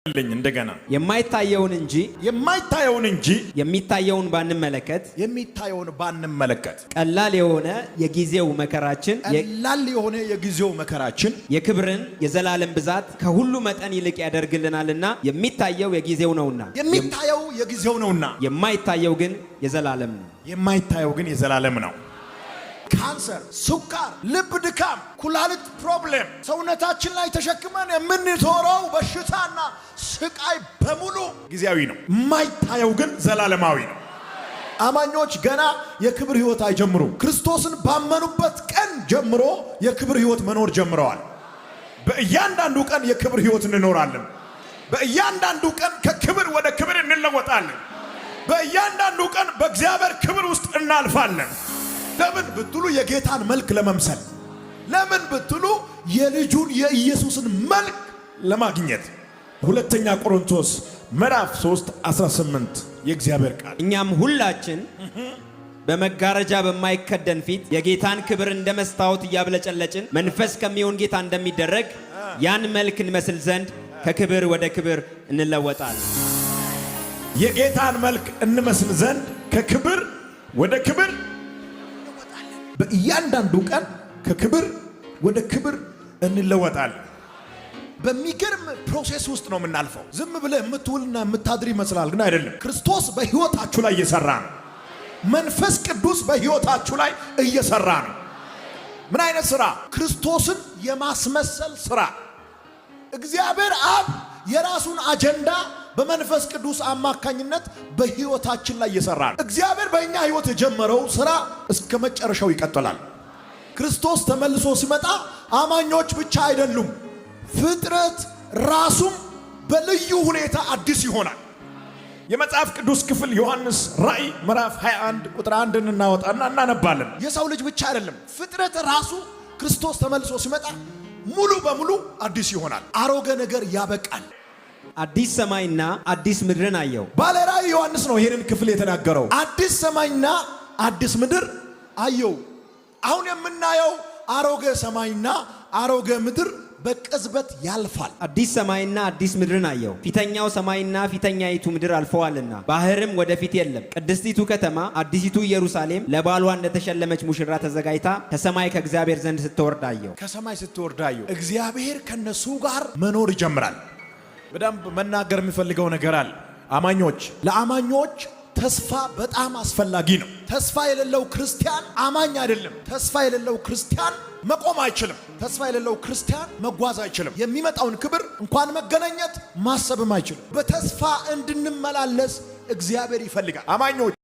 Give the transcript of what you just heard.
እንደገና የማይታየውን እንጂ የሚታየውን ባንመለከት ቀላል የሆነ የጊዜው መከራችን የክብርን የዘላለም ብዛት ከሁሉ መጠን ይልቅ ያደርግልናልና የሚታየው የጊዜው ነውና የማይታየው ግን የዘላለም ነው። ካንሰር፣ ሱካር፣ ልብ ድካም፣ ኩላሊት ፕሮብሌም ሰውነታችን ላይ ተሸክመን የምንዞረው በሽታና ስቃይ በሙሉ ጊዜያዊ ነው። የማይታየው ግን ዘላለማዊ ነው። አማኞች ገና የክብር ህይወት አይጀምሩም። ክርስቶስን ባመኑበት ቀን ጀምሮ የክብር ህይወት መኖር ጀምረዋል። በእያንዳንዱ ቀን የክብር ህይወት እንኖራለን። በእያንዳንዱ ቀን ከክብር ወደ ክብር እንለወጣለን። በእያንዳንዱ ቀን በእግዚአብሔር ክብር ውስጥ እናልፋለን። ለምን ብትሉ የጌታን መልክ ለመምሰል፣ ለምን ብትሉ የልጁን የኢየሱስን መልክ ለማግኘት። ሁለተኛ ቆሮንቶስ ምዕራፍ 3:18 የእግዚአብሔር ቃል እኛም ሁላችን በመጋረጃ በማይከደን ፊት የጌታን ክብር እንደ መስታወት እያብለጨለጭን መንፈስ ከሚሆን ጌታ እንደሚደረግ ያን መልክ እንመስል ዘንድ ከክብር ወደ ክብር እንለወጣለን። የጌታን መልክ እንመስል ዘንድ ከክብር ወደ ክብር በእያንዳንዱ ቀን ከክብር ወደ ክብር እንለወጣለን። በሚገርም ፕሮሴስ ውስጥ ነው የምናልፈው። ዝም ብለህ የምትውልና የምታድር ይመስላል፣ ግን አይደለም። ክርስቶስ በህይወታችሁ ላይ እየሰራ ነው። መንፈስ ቅዱስ በህይወታችሁ ላይ እየሰራ ነው። ምን አይነት ስራ? ክርስቶስን የማስመሰል ስራ። እግዚአብሔር አብ የራሱን አጀንዳ በመንፈስ ቅዱስ አማካኝነት በህይወታችን ላይ እየሰራ ነው። እግዚአብሔር በእኛ ህይወት የጀመረው ስራ እስከ መጨረሻው ይቀጥላል። ክርስቶስ ተመልሶ ሲመጣ አማኞች ብቻ አይደሉም፣ ፍጥረት ራሱም በልዩ ሁኔታ አዲስ ይሆናል። የመጽሐፍ ቅዱስ ክፍል ዮሐንስ ራእይ ምዕራፍ 21 ቁጥር 1 እናወጣና እናነባለን። የሰው ልጅ ብቻ አይደለም፣ ፍጥረት ራሱ ክርስቶስ ተመልሶ ሲመጣ ሙሉ በሙሉ አዲስ ይሆናል። አሮጌ ነገር ያበቃል። አዲስ ሰማይና አዲስ ምድርን አየው። ባለ ራእይ ዮሐንስ ነው ይሄንን ክፍል የተናገረው። አዲስ ሰማይና አዲስ ምድር አየው። አሁን የምናየው አሮጌ ሰማይና አሮጌ ምድር በቅጽበት ያልፋል። አዲስ ሰማይና አዲስ ምድርን አየው። ፊተኛው ሰማይና ፊተኛይቱ ምድር አልፈዋልና ባህርም ወደፊት የለም። ቅድስቲቱ ከተማ አዲሲቱ ኢየሩሳሌም ለባሏ እንደተሸለመች ሙሽራ ተዘጋጅታ ከሰማይ ከእግዚአብሔር ዘንድ ስትወርድ አየው። ከሰማይ ስትወርድ አየው። እግዚአብሔር ከነሱ ጋር መኖር ይጀምራል። በደንብ መናገር የሚፈልገው ነገር አለ። ለአማኞች ተስፋ በጣም አስፈላጊ ነው። ተስፋ የሌለው ክርስቲያን አማኝ አይደለም። ተስፋ የሌለው ክርስቲያን መቆም አይችልም። ተስፋ የሌለው ክርስቲያን መጓዝ አይችልም። የሚመጣውን ክብር እንኳን መገናኘት ማሰብም አይችልም። በተስፋ እንድንመላለስ እግዚአብሔር ይፈልጋል። አማኞች